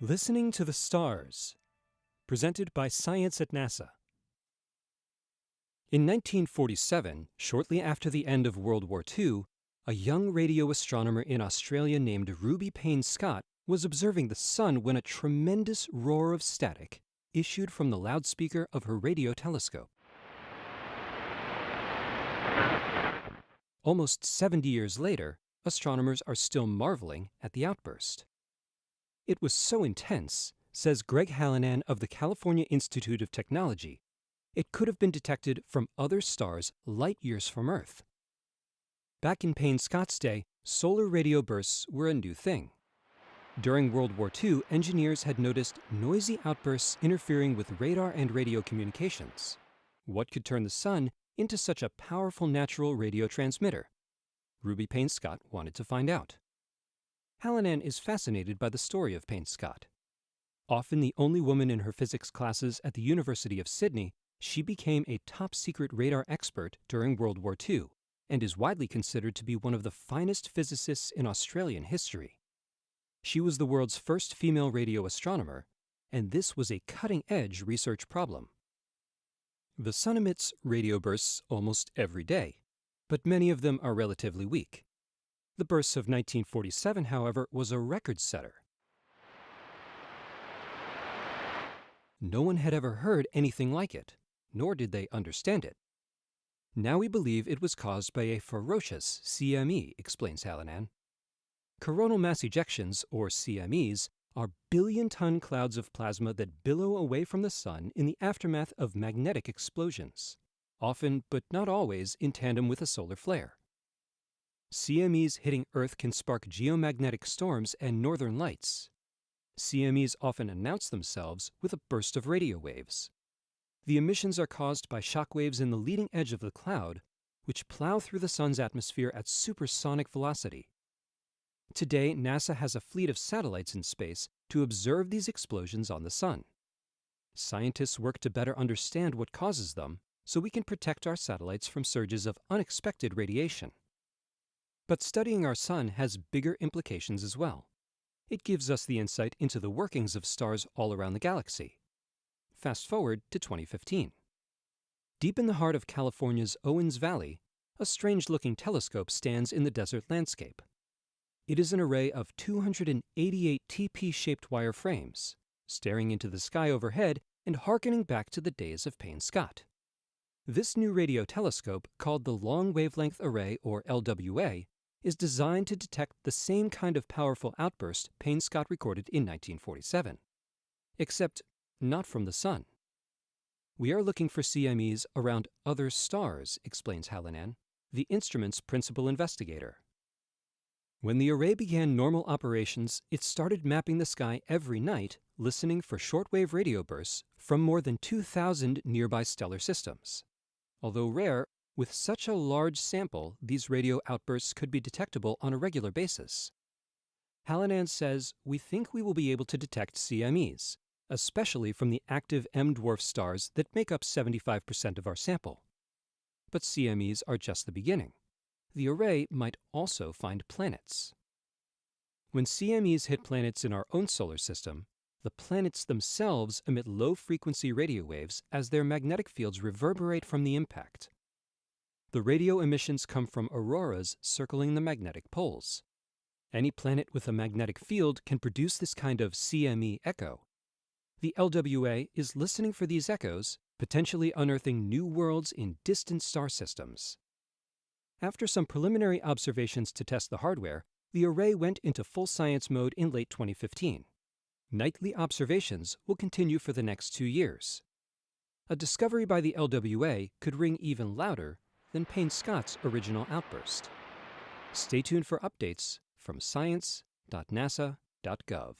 Listening to the Stars, presented by Science at NASA. In 1947, shortly after the end of World War II, a young radio astronomer in Australia named Ruby Payne-Scott was observing the sun when a tremendous roar of static issued from the loudspeaker of her radio telescope. Almost 70 years later, astronomers are still marveling at the outburst. It was so intense, says Greg Hallinan of the California Institute of Technology, it could have been detected from other stars light years from Earth. Back in Payne-Scott's day, solar radio bursts were a new thing. During World War II, engineers had noticed noisy outbursts interfering with radar and radio communications. What could turn the sun into such a powerful natural radio transmitter? Ruby Payne-Scott wanted to find out. Hallinan is fascinated by the story of Payne-Scott. Often the only woman in her physics classes at the University of Sydney, she became a top-secret radar expert during World War II and is widely considered to be one of the finest physicists in Australian history. She was the world's first female radio astronomer, and this was a cutting-edge research problem. The sun emits radio bursts almost every day, but many of them are relatively weak. The bursts of 1947, however, was a record-setter. No one had ever heard anything like it, nor did they understand it. Now we believe it was caused by a ferocious CME, explains Hallinan. Coronal mass ejections, or CMEs, are billion-ton clouds of plasma that billow away from the sun in the aftermath of magnetic explosions, often, but not always, in tandem with a solar flare. CMEs hitting Earth can spark geomagnetic storms and northern lights. CMEs often announce themselves with a burst of radio waves. The emissions are caused by shock waves in the leading edge of the cloud, which plow through the sun's atmosphere at supersonic velocity. Today, NASA has a fleet of satellites in space to observe these explosions on the sun. Scientists work to better understand what causes them so we can protect our satellites from surges of unexpected radiation. But studying our sun has bigger implications as well. It gives us the insight into the workings of stars all around the galaxy. Fast forward to 2015. Deep in the heart of California's Owens Valley, a strange-looking telescope stands in the desert landscape. It is an array of 288 TP-shaped wire frames, staring into the sky overhead and hearkening back to the days of Payne-Scott. This new radio telescope, called the Long Wavelength Array, or LWA, is designed to detect the same kind of powerful outburst Payne-Scott recorded in 1947. Except not from the sun. We are looking for CMEs around other stars, explains Hallinan, the instrument's principal investigator. When the array began normal operations, it started mapping the sky every night, listening for shortwave radio bursts from more than 2,000 nearby stellar systems. Although rare, with such a large sample, these radio outbursts could be detectable on a regular basis. Hallinan says, we think we will be able to detect CMEs, especially from the active M-dwarf stars that make up 75% of our sample. But CMEs are just the beginning. The array might also find planets. When CMEs hit planets in our own solar system, the planets themselves emit low-frequency radio waves as their magnetic fields reverberate from the impact. The radio emissions come from auroras circling the magnetic poles. Any planet with a magnetic field can produce this kind of CME echo. The LWA is listening for these echoes, potentially unearthing new worlds in distant star systems. After some preliminary observations to test the hardware, the array went into full science mode in late 2015. Nightly observations will continue for the next 2 years. A discovery by the LWA could ring even louder than Payne-Scott's original outburst. Stay tuned for updates from science.nasa.gov.